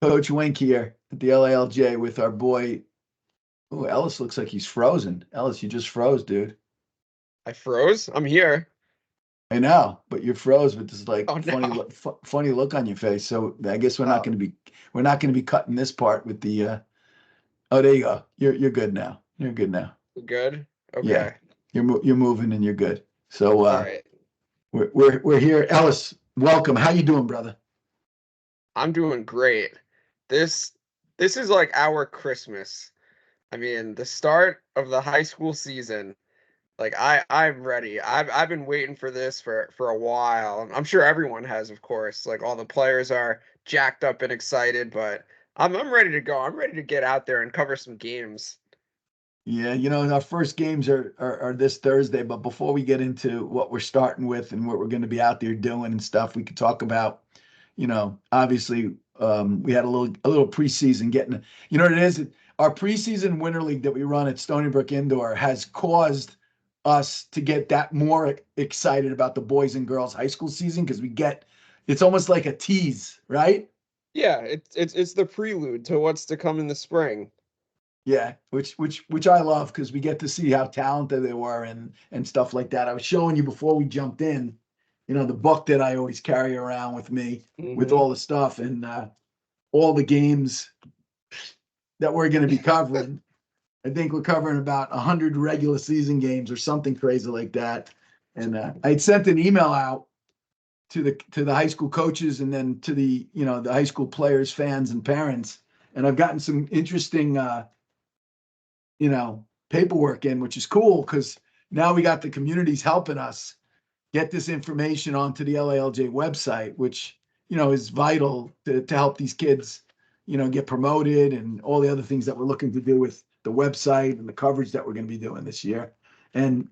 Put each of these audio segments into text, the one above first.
Coach Wink here at the LALJ with our boy. Oh, Ellis looks like he's frozen. Ellis, you just froze, dude. I froze. I'm here. I know, but you froze with this Oh like funny, no. funny look on your face. So I guess Oh, we're not going to be cutting this part with the. Oh, there you go. You're good now. You're good now. we're good. Yeah, Okay. you're moving and you're good. So All right. we're here. Ellis, welcome. How you doing, brother? I'm doing great. This this is like our Christmas. I mean, the start of the high school season. Like I'm ready. I've been waiting for this for a while. I'm sure everyone has, of course. Like all the players are jacked up and excited, but I'm ready to go. I'm ready to get out there and cover some games. Yeah, our first games are this Thursday, but before we get into what we're starting with and what we're going to be out there doing and stuff, we could talk about, obviously, we had a little preseason getting, you know what it is? Our preseason winter league that we run at Stony Brook Indoor has caused us to get that more excited about the boys and girls high school season because it's almost like a tease, right? Yeah, it's the prelude to what's to come in the spring. Yeah, which I love because we get to see how talented they were and stuff like that. I was showing you before we jumped in, the book that I always carry around with me with Hmm. all the stuff and all the games that we're going to be covering. I think we're covering about 100 regular season games or something crazy like that. And I had sent an email out to the high school coaches and then to the high school players, fans, and parents. And I've gotten some interesting paperwork in, which is cool because now we got the communities helping us get this information onto the LALJ website, which, is vital to help these kids, get promoted and all the other things that we're looking to do with the website and the coverage that we're going to be doing this year. And,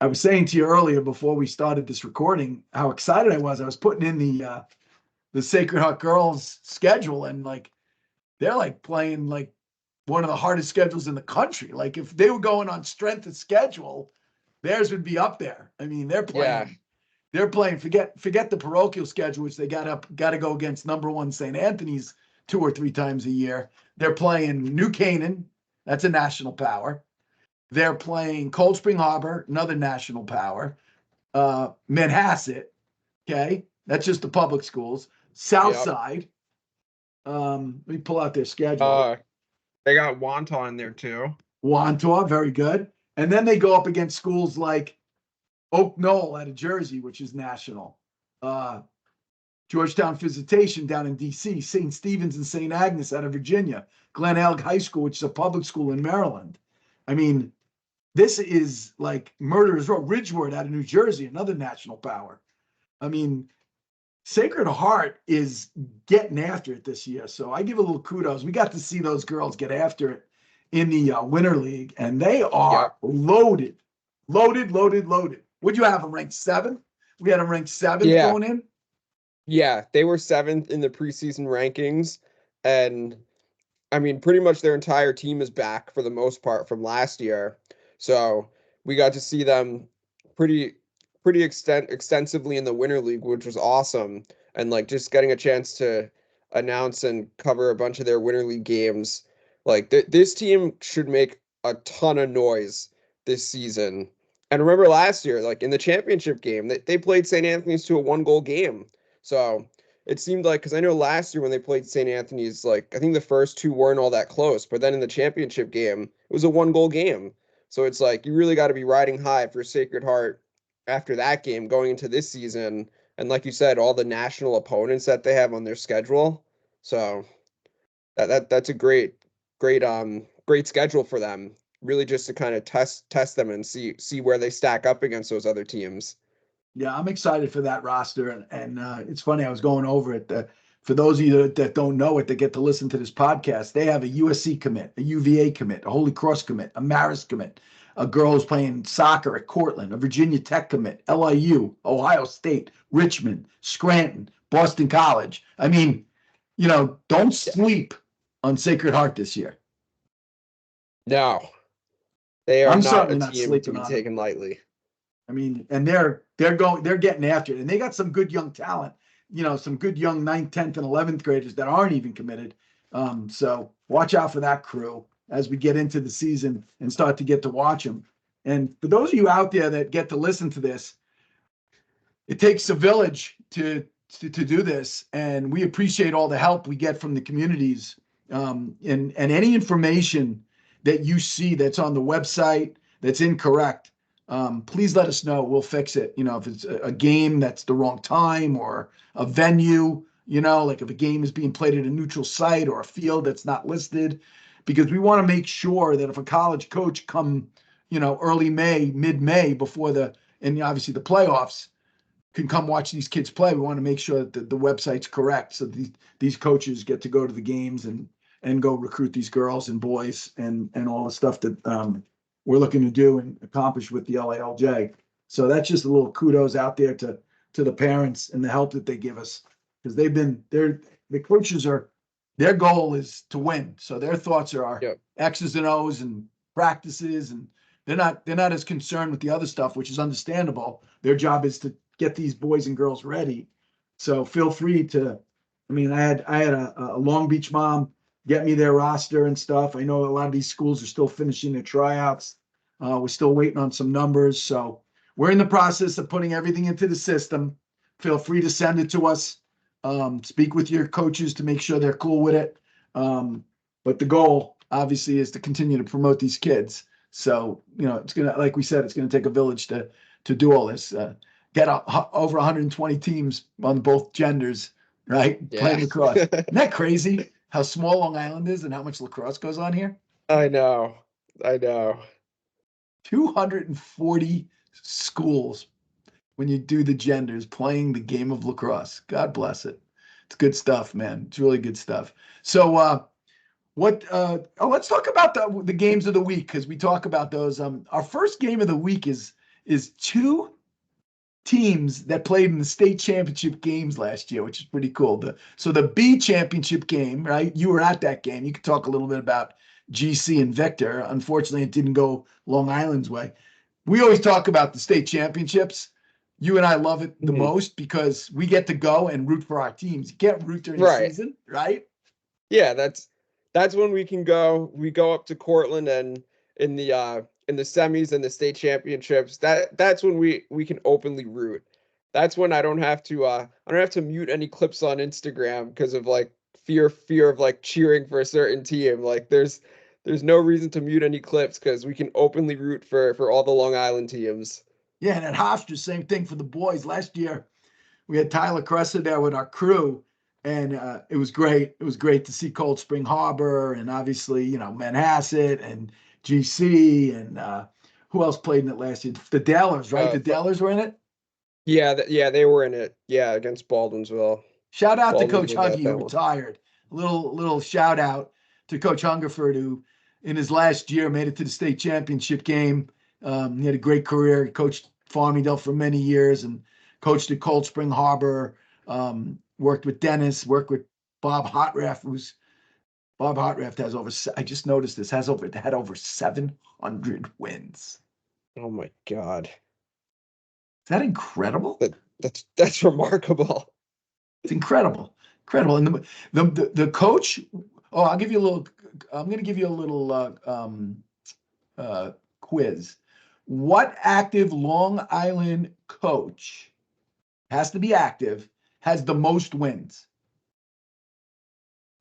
I was saying to you earlier before we started this recording how excited I was. I was putting in the Sacred Heart girls schedule and like they're like playing like one of the hardest schedules in the country. Like if they were going on strength of schedule, theirs would be up there. I mean, Yeah. they're playing, forget the parochial schedule, which they got to go against number one St. Anthony's 2 or 3 times a year. They're playing New Canaan, that's a national power. They're playing Cold Spring Harbor, another national power. Manhasset, okay, that's just the public schools. Yep. Southside, let me pull out their schedule. Uh, they got Wonton in there too. Wantor, very good. And then they go up against schools like Oak Knoll out of Jersey, which is national. Uh, Georgetown Visitation down in D.C., St. Stephen's and St. Agnes out of Virginia, Glen Elg High School, which is a public school in Maryland. I mean, this is like Murderers Row, Ridgewood out of New Jersey, another national power. I mean, Sacred Heart is getting after it this year. So I give a little kudos. We got to see those girls get after it in the Winter League, and they are Yep. loaded, loaded, loaded, loaded. Would you have them ranked seventh? We had them ranked seventh Yeah. going in. Yeah, they were seventh in the preseason rankings, and I mean, pretty much their entire team is back for the most part from last year. So we got to see them pretty extensively in the Winter League, which was awesome. And like just getting a chance to announce and cover a bunch of their Winter League games. Like this team should make a ton of noise this season. And remember last year, like in the championship game, they played St. Anthony's to a 1 goal game. So it seemed like because I know last year when they played St. Anthony's, like I think the first two weren't all that close, but then in the championship game, it was a 1 goal game. So it's like you really got to be riding high for Sacred Heart after that game going into this season. And like you said, all the national opponents that they have on their schedule. So that's a great schedule for them. Really just to kind of test them and see where they stack up against those other teams. Yeah, I'm excited for that roster, and it's funny. I was going over it. For those of you that don't know it, that get to listen to this podcast, they have a USC commit, a UVA commit, a Holy Cross commit, a Marist commit, a girl who's playing soccer at Cortland, a Virginia Tech commit, LIU, Ohio State, Richmond, Scranton, Boston College. I mean, don't sleep on Sacred Heart this year. No, they are I'm not a certainly not team to sleeping be on them. taken lightly. I mean, and they're getting after it, and they got some good young talent. some good young 9th, 10th, and 11th graders that aren't even committed. So watch out for that crew as we get into the season and start to get to watch them. And for those of you out there that get to listen to this, it takes a village to do this, and we appreciate all the help we get from the communities. And any information that you see that's on the website that's incorrect, please let us know. We'll fix it. If it's a game that's the wrong time, or a venue, like if a game is being played at a neutral site or a field that's not listed, because we want to make sure that if a college coach come, early May, mid-May, and obviously the playoffs, can come watch these kids play, we want to make sure that the website's correct, so these coaches get to go to the games and go recruit these girls and boys and all the stuff that we're looking to do and accomplish with the LALJ. So that's just a little kudos out there to the parents and the help that they give us, because the coaches their goal is to win. So their thoughts are Yep. X's and O's and practices, and they're not as concerned with the other stuff, which is understandable. Their job is to get these boys and girls ready. So feel free to, I had a Long Beach mom get me their roster and stuff. I know a lot of these schools are still finishing their tryouts. We're still waiting on some numbers. So we're in the process of putting everything into the system. Feel free to send it to us. Speak with your coaches to make sure they're cool with it. But the goal obviously is to continue to promote these kids. So, it's like we said, it's gonna take a village to do all this. Get over 120 teams on both genders, right? Yeah. Playing lacrosse. Isn't that crazy how small Long Island is and how much lacrosse goes on here? I know. 240 schools when you do the genders playing the game of lacrosse. God bless it. It's good stuff, man. It's really good stuff. So let's talk about the games of the week, because we talk about those. Our first game of the week is two teams that played in the state championship games last year, which is pretty cool. So the B championship game, right? You were at that game. You could talk a little bit about GC and Victor. Unfortunately, it didn't go Long Island's way. We always talk about the state championships. You and I love it the most because we get to go and root for our teams. You can't root during the season, right? Yeah, that's when we can go. We go up to Cortland, and in the semis and the state championships, that's when we can openly root. That's when I don't have to mute any clips on Instagram because of like fear of like cheering for a certain team. Like there's no reason to mute any clips because we can openly root for all the Long Island teams. Yeah, and at Hofstra, same thing for the boys. Last year, we had Tyler Cresser there with our crew, and it was great. It was great to see Cold Spring Harbor, and obviously, Manhasset and GC, and who else played in it last year? The Dalers, right? The Dalers were in it? Yeah, they were in it. Yeah, against Baldwinsville. Shout out to Coach Huggy, who retired. A little shout out to Coach Hungerford, who in his last year made it to the state championship game. He had a great career. He coached Farmingdale for many years and coached at Cold Spring Harbor. Worked with Dennis. Worked with Bob Hotraff, Bob Hotraff has over. I just noticed this had over 700 wins. Oh my God! Is that incredible? That's remarkable. It's incredible. And the coach. Oh, I'm going to give you a little quiz. What active Long Island coach, has to be active, has the most wins?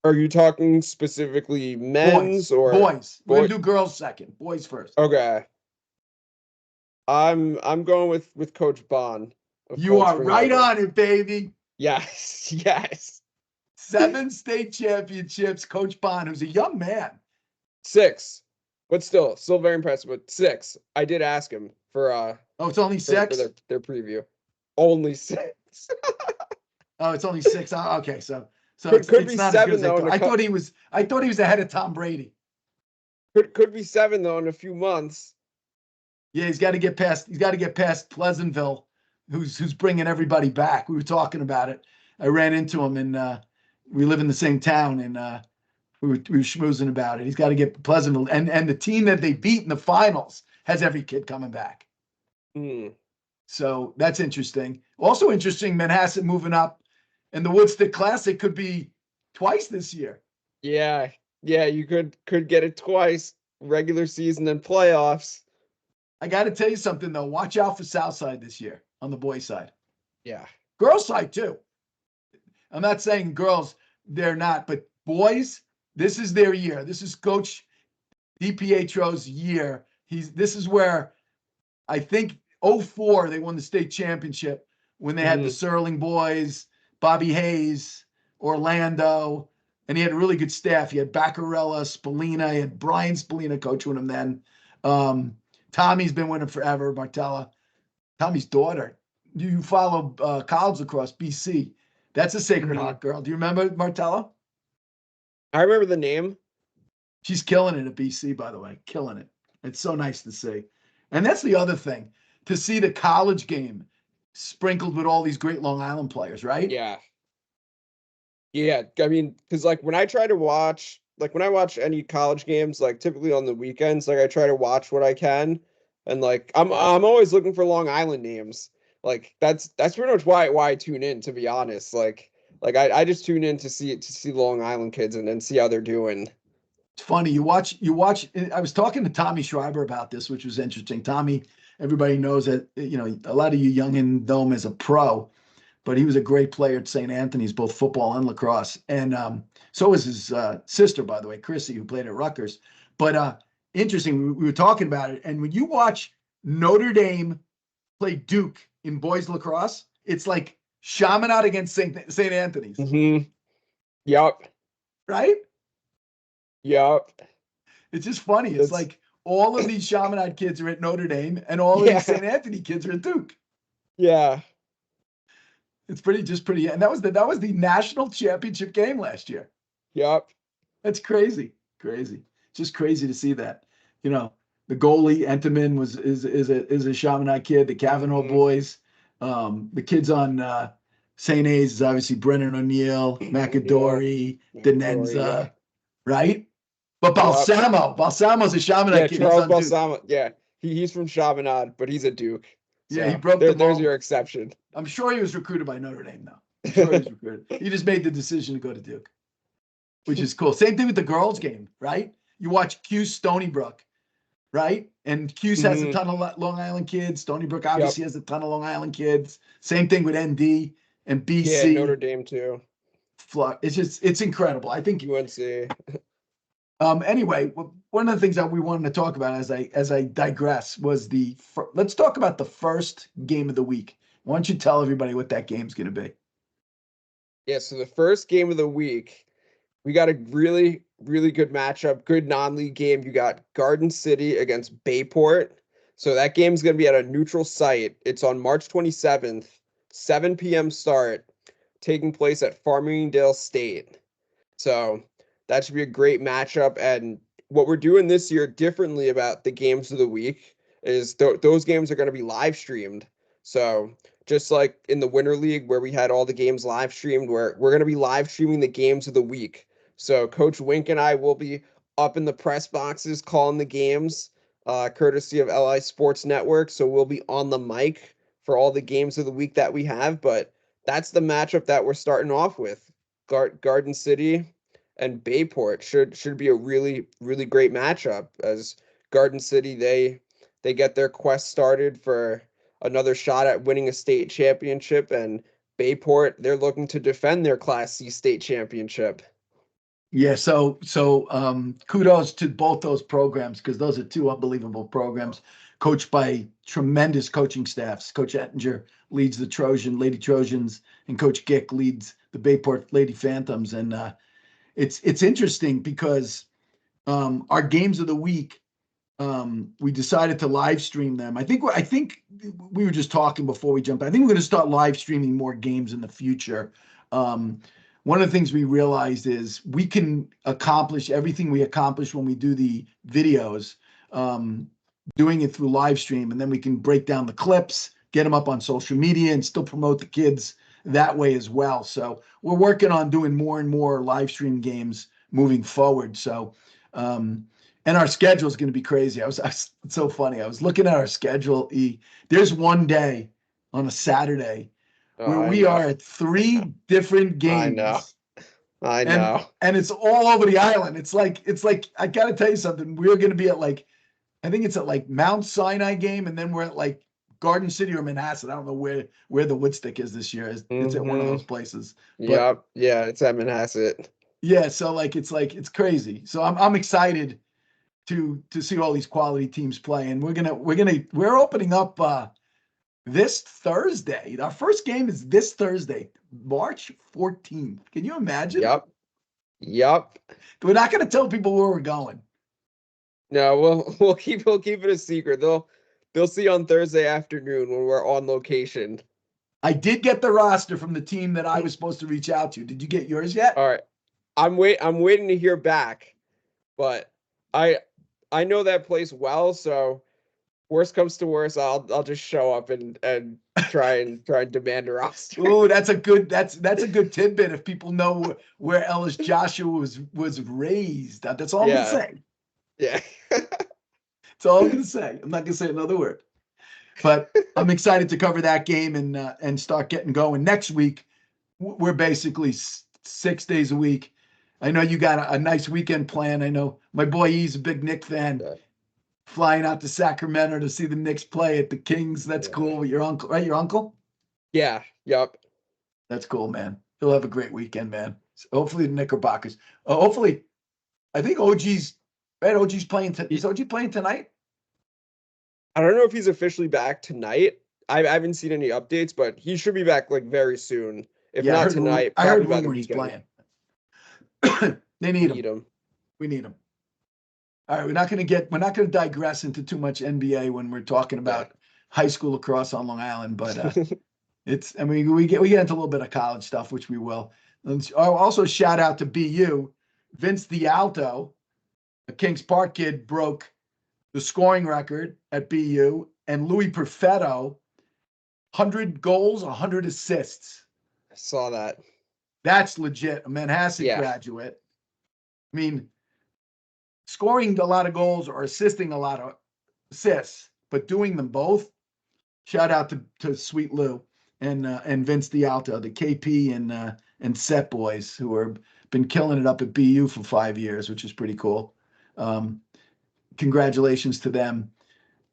Are you talking specifically men's or boys? We're gonna do girls second, boys first. Okay. I'm going with Coach Bond. You are right on it, baby. Yes. 7 state championships, Coach Bond, who's a young man. 6, but still very impressive. But 6, I did ask him for it's only 6 for their preview. Only 6. Oh, it's only 6. Okay, so could be not 7 though. I thought he was ahead of Tom Brady. Could be 7 though in a few months. Yeah, he's got to get past Pleasantville, who's bringing everybody back. We were talking about it. I ran into him, and we live in the same town, and we were schmoozing about it. He's got to get Pleasantville, and the team that they beat in the finals has every kid coming back. So that's interesting. Also interesting, Manhasset moving up And the Woodstock Classic could be twice this year. Yeah, yeah, you could get it twice, regular season and playoffs. I got to tell you something though. Watch out for Southside this year on the boys' side. Yeah. Girls' side too. I'm not saying girls, they're not, but boys, this is their year. This is Coach DiPietro's year. This is where I think '04 they won the state championship when they had the Serling boys, Bobby Hayes, Orlando, and he had a really good staff. He had Baccarella, Spallina, he had Brian Spallina coaching him then. Tommy's been with him forever, Martella. Tommy's daughter. You follow college lacrosse, BC. That's a Sacred Heart girl. Do you remember Martella? I remember the name. She's killing it at BC, by the way. Killing it. It's so nice to see. And that's the other thing, to see the college game sprinkled with all these great Long Island players, right? Yeah. Yeah, I mean, because like when I try to watch, like when I watch any college games, like typically on the weekends, like I try to watch what I can, and like I'm always looking for Long Island names. Like that's pretty much why I tune in, to be honest. Like I just tune in to see Long Island kids and see how they're doing. It's funny. You watch. I was talking to Tommy Schreiber about this, which was interesting. Tommy, everybody knows that, a lot of you youngin know him as a pro, but he was a great player at St. Anthony's, both football and lacrosse. And so was his sister, by the way, Chrissy, who played at Rutgers. But interesting, we were talking about it. And when you watch Notre Dame play Duke in boys lacrosse, it's like Chaminade against St. Anthony's. Yup. Right? Yup. It's just funny. It's like all of these Chaminade kids are at Notre Dame and all of these St. Anthony kids are at Duke. Yeah. It's pretty, and that was the national championship game last year. Yep. That's crazy. Just crazy to see that. The goalie Entenmann is a Chaminade kid. The Kavanaugh boys, the kids on St. A's is obviously Brennan O'Neill, McAdory, Denenza, right? But Balsamo's a Chaminade kid. Charles Balsamo. Yeah, he's from Chaminade, but he's a Duke. So yeah, he broke the mold. There's your exception. I'm sure he was recruited by Notre Dame, though. I'm sure he was recruited. He just made the decision to go to Duke, which is cool. Same thing with the girls' game, right? You watch Q's Stony Brook, right? And Q's has a ton of Long Island kids. Stony Brook obviously has a ton of Long Island kids. Same thing with ND and BC. Yeah, Notre Dame too. It's incredible. I think UNC. Anyway, one of the things that we wanted to talk about as I digress was let's talk about the first game of the week. Why don't you tell everybody what that game's going to be? Yeah, so the first game of the week, we got a really, really good matchup, good non-league game. You got Garden City against Bayport. So that game's going to be at a neutral site. It's on March 27th, 7 p.m. start, taking place at Farmingdale State. So that should be a great matchup. And what we're doing this year differently about the games of the week is those games are going to be live streamed. So just like in the Winter League where we had all the games live streamed, we're going to be live streaming the games of the week. So Coach Wink and I will be up in the press boxes calling the games, courtesy of LI Sports Network. So we'll be on the mic for all the games of the week that we have. But that's the matchup that we're starting off with. Garden City and Bayport should be a really, really great matchup, as Garden City, they get their quest started for another shot at winning a state championship, and Bayport, they're looking to defend their Class C state championship. Yeah, so kudos to both those programs, because those are two unbelievable programs coached by tremendous coaching staffs. Coach Ettinger leads the Lady Trojans, and Coach Gick leads the Bayport Lady Phantoms. And it's interesting because our games of the week, we decided to live stream them. I think we were just talking before we jumped. I think we're going to start live streaming more games in the future. One of the things we realized is we can accomplish everything we accomplish when we do the videos, doing it through live stream, and then we can break down the clips, get them up on social media, and still promote the kids that way as well. So we're working on doing more and more live stream games moving forward. So, and our schedule is going to be crazy. It's so funny. I was looking at our schedule. There's one day on a Saturday Oh, where I we know. are at 3 different I know. games, I and know. it's all over the island. It's like I gotta tell you something. We're gonna be at like, I think it's at like Mount Sinai game, and then we're at like Garden City or Manhasset. I don't know where the Woodstick is this year. It's at one of those Mm-hmm. places. But Yep. Yeah, it's at Manhasset. yeah, so like it's crazy. So I'm excited to see all these quality teams play, and we're opening up this Thursday. Our first game is this Thursday, March 14th. Can you imagine? Yep. Yep. We're not going to tell people where we're going. No, we'll keep it a secret. They'll see on Thursday afternoon when we're on location. I did get the roster from the team that I was supposed to reach out to. Did you get yours yet? All right. I'm waiting to hear back, but I I know that place well, so worst comes to worst, I'll just show up and try and demand a roster. Oh, that's a good tidbit if people know where Ellis Joshua was raised. That's all I'm gonna Yeah. say. Yeah. That's all I'm gonna say. I'm not gonna say another word. But I'm excited to cover that game and start getting going next week. We're basically 6 days a week. I know you got a nice weekend plan. I know my boy, he's a big Knick fan. Yeah. Flying out to Sacramento to see the Knicks play at the Kings. That's Yeah. cool. With your uncle, right? Your uncle? Yeah. Yep. That's cool, man. He'll have a great weekend, man. So hopefully the Knickerbockers. Hopefully, I think OG's right. OG's playing. Is OG playing tonight? I don't know if he's officially back tonight. I haven't seen any updates, but he should be back like very soon. If Yeah, not tonight, I heard probably by the rumor he's weekend. playing. They need him. Need him. We need him. All right, we're not going to digress into too much NBA when we're talking Yeah. about high school lacrosse on Long Island, but I mean, we get into a little bit of college stuff, which we will. And also, shout out to BU, Vince D'Alto, a Kings Park kid, broke the scoring record at BU, and Louis Perfetto, 100 goals, 100 assists. I saw that. That's legit. A Manhasset Yeah. graduate. I mean, scoring a lot of goals or assisting a lot of assists, but doing them both. Shout out to Sweet Lou and Vince D'Alto, the KP and Set boys who have been killing it up at BU for 5 years, which is pretty cool. Um, Congratulations to them.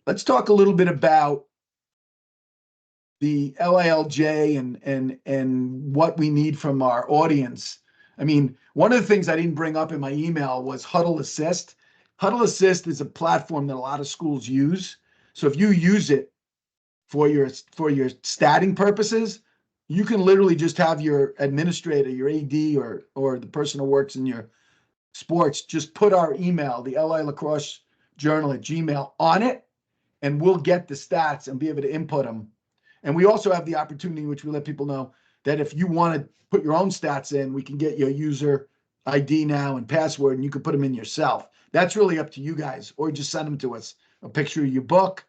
Let's talk a little bit about the LILJ and what we need from our audience. I mean, one of the things I didn't bring up in my email was Huddle Assist. Huddle Assist is a platform that a lot of schools use. So if you use it for your statting purposes, you can literally just have your administrator, your AD, or the person who works in your sports just put our email, the LI Lacrosse Journal at Gmail, on it, and we'll get the stats and be able to input them. And we also have the opportunity, which we let people know, that if you want to put your own stats in, we can get your user ID now and password, and you can put them in yourself. That's really up to you guys, or just send them to us. A picture of your book.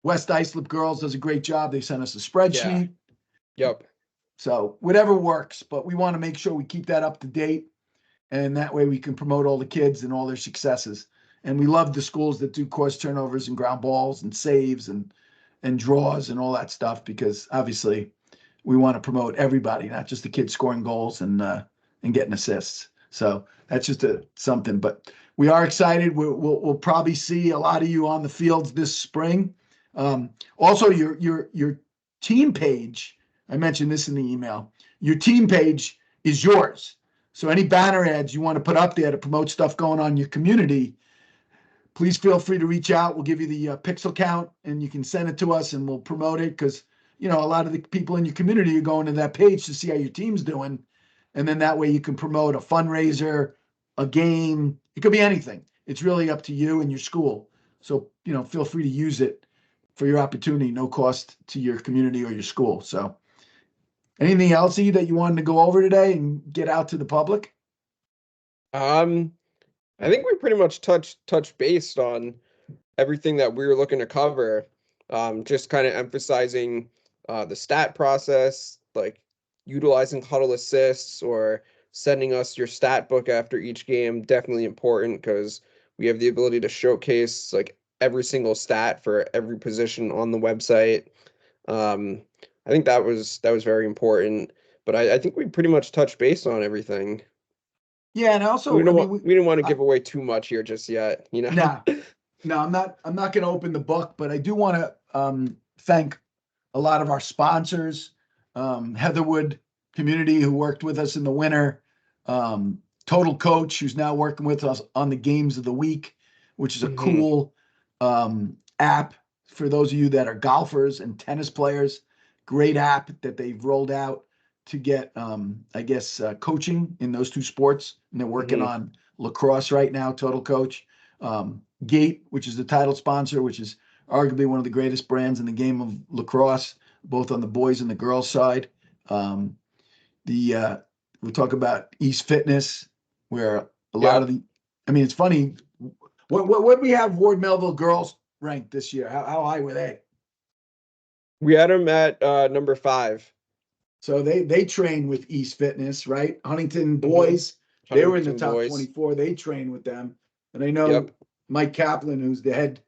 West Islip Girls does a great job. They sent us a Yeah. spreadsheet. Yep. So whatever works, but we want to make sure we keep that up to date. And that way we can promote all the kids and all their successes. And we love the schools that do course turnovers and ground balls and saves and draws and all that stuff, because obviously we want to promote everybody, not just the kids scoring goals and getting assists. So that's just something. But we are excited. We'll probably see a lot of you on the fields this spring. Also, your team page. I mentioned this in the email. Your team page is yours. So any banner ads you want to put up there to promote stuff going on in your community, please feel free to reach out. We'll give you the pixel count and you can send it to us and we'll promote it, because, you know, a lot of the people in your community are going to that page to see how your team's doing. And then that way you can promote a fundraiser, a game. It could be anything. It's really up to you and your school. So, you know, feel free to use it for your opportunity, no cost to your community or your school. So anything else, E, that you wanted to go over today and get out to the public? Um, I think we pretty much touched based on everything that we were looking to cover. Just kind of emphasizing the stat process, like utilizing huddle assists or sending us your stat book after each game. Definitely important because we have the ability to showcase like every single stat for every position on the website. Um, I think that was very important. But I think we pretty much touched base on everything. Yeah, and We also, I don't mean, want we didn't want to I, give away too much here just yet, you know? nah, no, I'm not going to open the book, but I do want to thank a lot of our sponsors, Heatherwood Community, who worked with us in the winter, Total Coach, who's now working with us on the games of the week, which is a Hmm. cool app for those of you that are golfers and tennis players. Great app that they've rolled out to get, I guess, coaching in those two sports. And they're working Hmm. on lacrosse right now, Total Coach. Gate, which is the title sponsor, which is arguably one of the greatest brands in the game of lacrosse, both on the boys and the girls side. Um, the we talk about East Fitness, where a lot of Yep. the, I mean, it's funny. What do we have Ward Melville girls ranked this year? How high were they? We had them at number 5. So they train with East Fitness, right? Huntington Hmm. boys, they were in the Huntington top boys. 24. They train with them, and I Yep. know Mike Kaplan, who's the head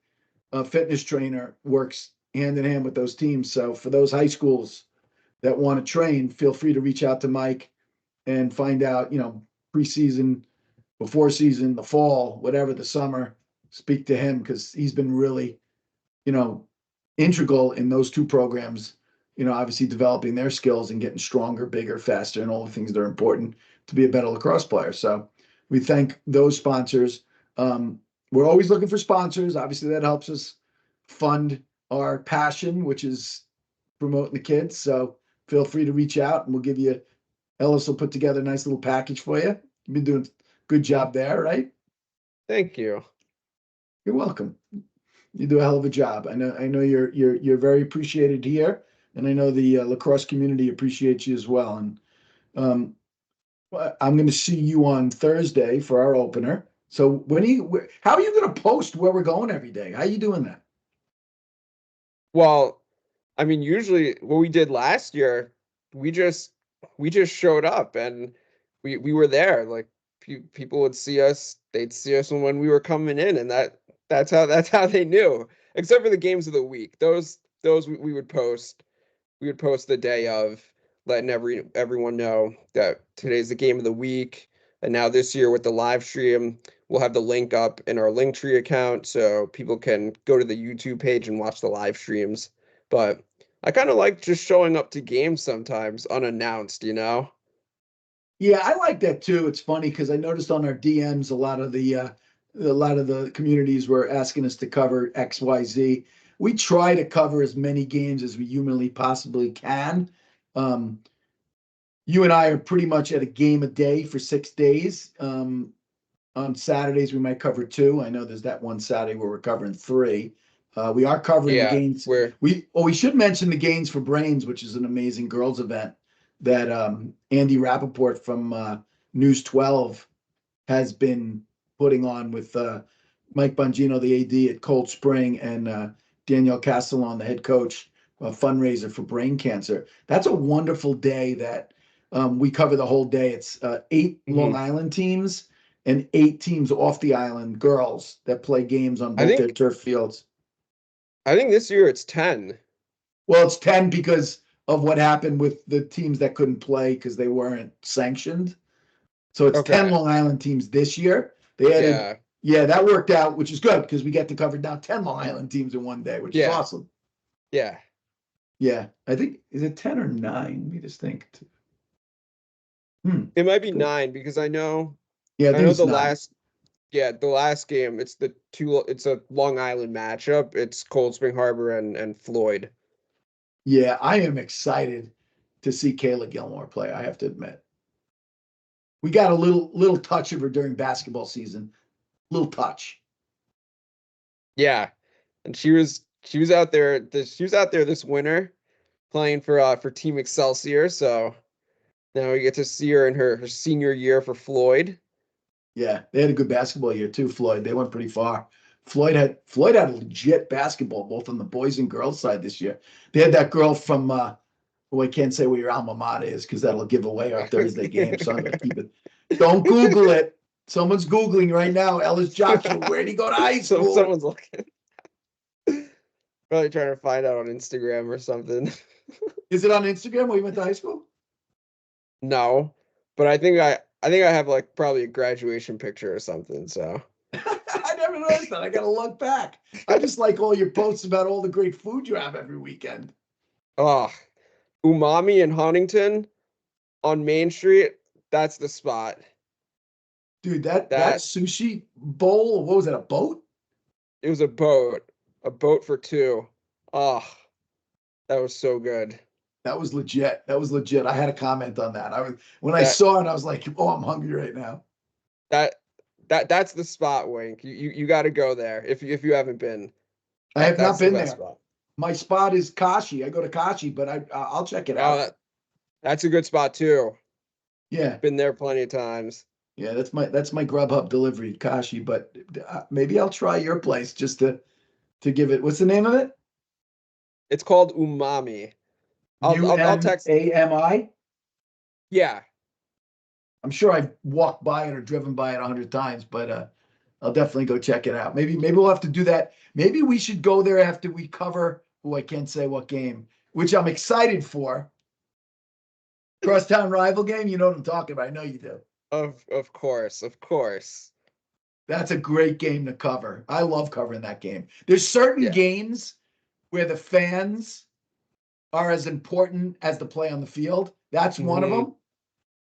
fitness trainer, works hand in hand with those teams. So for those high schools that want to train, feel free to reach out to Mike and find out, preseason, before season, the fall, whatever, the summer, speak to him because he's been really, you know, integral in those two programs, obviously developing their skills and getting stronger, bigger, faster, and all the things that are important to be a better lacrosse player. So we thank those sponsors. We're always looking for sponsors. Obviously, that helps us fund our passion, which is promoting the kids. So feel free to reach out and we'll give you, Ellis will put together a nice little package for you. You've been doing a good job there, right? Thank you. You're welcome. You do a hell of a job. I know you're very appreciated here, and I know the lacrosse community appreciates you as well. And um, I'm going to see you on Thursday for our opener. So how are you going to post where we're going every day? How are you doing that? Well, I mean, usually what we did last year, we just we just showed up and we were there. Like people would see us, they'd see us when we were coming in, and that's how they knew. Except for the games of the week, those we would post. We would post the day of, letting everyone know that today's the game of the week. And now this year with the live stream, we'll have the link up in our Linktree account so people can go to the YouTube page and watch the live streams. But I kind of like just showing up to games sometimes unannounced, you know? Yeah, I like that too. It's funny because I noticed on our DMs a lot of the communities were asking us to cover XYZ. We try to cover as many games as we humanly possibly can. Um, you and I are pretty much at a game a day for 6 days. On Saturdays, we might cover two. I know there's that one Saturday where we're covering three. We are covering the Yeah, gains. we're We should mention the Gains for Brains, which is an amazing girls event that Andy Rappaport from News 12 has been putting on with Mike Bongino, the AD at Cold Spring, and Danielle Castellon, the head coach, a fundraiser for brain cancer. That's a wonderful day that we cover the whole day. It's 8 Long mhm. Island teams and 8 teams off the island, girls that play games on I both their think turf fields. I think this year it's 10. Well, it's 10 because of what happened with the teams that couldn't play because they weren't sanctioned. So it's 10 Okay. Long Island teams this year. They added, Yeah. yeah, that worked out, which is good because we get to cover now 10 Long Island teams in one day, which is Yeah. awesome. Yeah. Yeah, I think, is it 10 or 9? Let me just think. Hmm. It might be 9 because I know Yeah, I I think know it's the 9. last Yeah, the last game, it's a Long Island matchup. It's Cold Spring Harbor and Floyd. Yeah, I am excited to see Kayla Gilmore play, I have to admit. We got a little touch of her during basketball season, little touch. Yeah. And she was out there this winter playing for Team Excelsior, so now we get to see her in her senior year for Floyd. Yeah, they had a good basketball year too, Floyd. They went pretty far. Floyd had a legit basketball, both on the boys and girls side this year. They had that girl from well, I can't say where your alma mater is because that'll give away our Thursday game. So I'm gonna keep it. Don't Google it. Someone's Googling right now. Ellis Joshua, where'd he go to high So school? someone's looking, probably trying to find out on Instagram or something. Is it on Instagram where you went to high school? No, but I think I have like probably a graduation picture or something. So I never noticed that. I gotta look back. I just like all your posts about all the great food you have every weekend. oh, Umami in Huntington on Main Street. That's the spot. Dude, that That sushi bowl, what was that, a boat? it was a boat for two. Oh, that was so good. That was legit. That was legit. I had a comment on that. I was when I That saw it, I was like, oh, I'm hungry right now. that that's the spot, Wink. You got to go there if you haven't been. I have not That's the been best there. spot. My spot is Kashi. I go to Kashi, but I'll check it Oh, out. that's a good spot too. Yeah. Been there plenty of times. Yeah, that's my Grubhub delivery, Kashi, but maybe I'll try your place just to give it. What's the name of it? It's called Umami. I'll text. UMAMI. Yeah, I'm sure I've walked by it or driven by it 100 times, but I'll definitely go check it out. Maybe we'll have to do that. Maybe we should go there after we cover. Oh, I can't say what game, which I'm excited for. Crosstown rival game. You know what I'm talking about. I know you do. of course, of course. That's a great game to cover. I love covering that game. There's certain Yeah. games where the fans are as important as the play on the field. That's one of Mhm. them.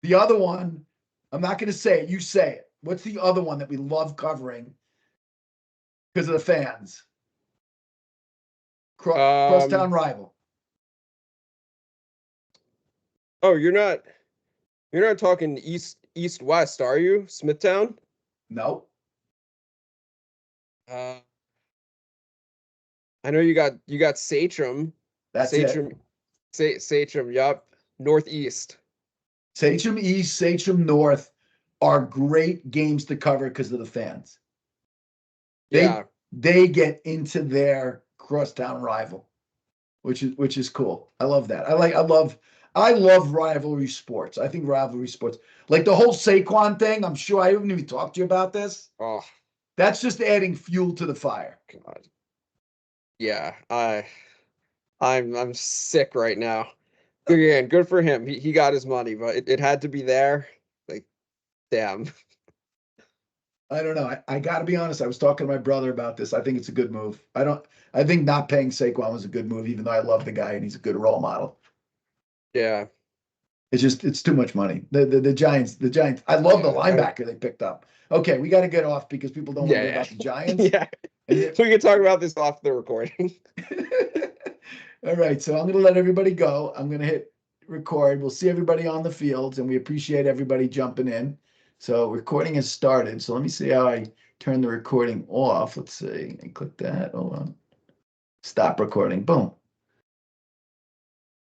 The other one, I'm not going to say it. You say it. What's the other one that we love covering because of the fans? Crosstown Um. rival. Oh, you're not talking east west, are you? Smithtown? No, Uh, I know you got Sachem. that's it. Sachem. Sachem. Yup. Northeast. Sachem East, Sachem North are great games to cover because of the fans. They Yeah. they get into their crosstown rival, which is cool. I love that. I love rivalry sports. I think rivalry sports, like the whole Saquon thing. I'm sure I haven't even talked to you about this. Oh That's just adding fuel to the fire. God. Yeah. I'm sick right now. Again, good for him. He got his money, but it had to be there. Like, damn. I don't know. I got to be honest. I was talking to my brother about this. I think it's a good move. I think not paying Saquon was a good move, even though I love the guy and he's a good role model. Yeah. It's too much money. The Giants. I love the Yeah. linebacker they picked up. Okay, we got to get off because people don't want to hear Yeah. about the Giants. Yeah. And We can talk about this off the recording. all right, so I'm going to let everybody go. I'm going to hit record. We'll see everybody on the fields, and we appreciate everybody jumping in. So recording has started. So let me see how I turn the recording off. Let's see. I click that. Hold on. Stop recording. Boom.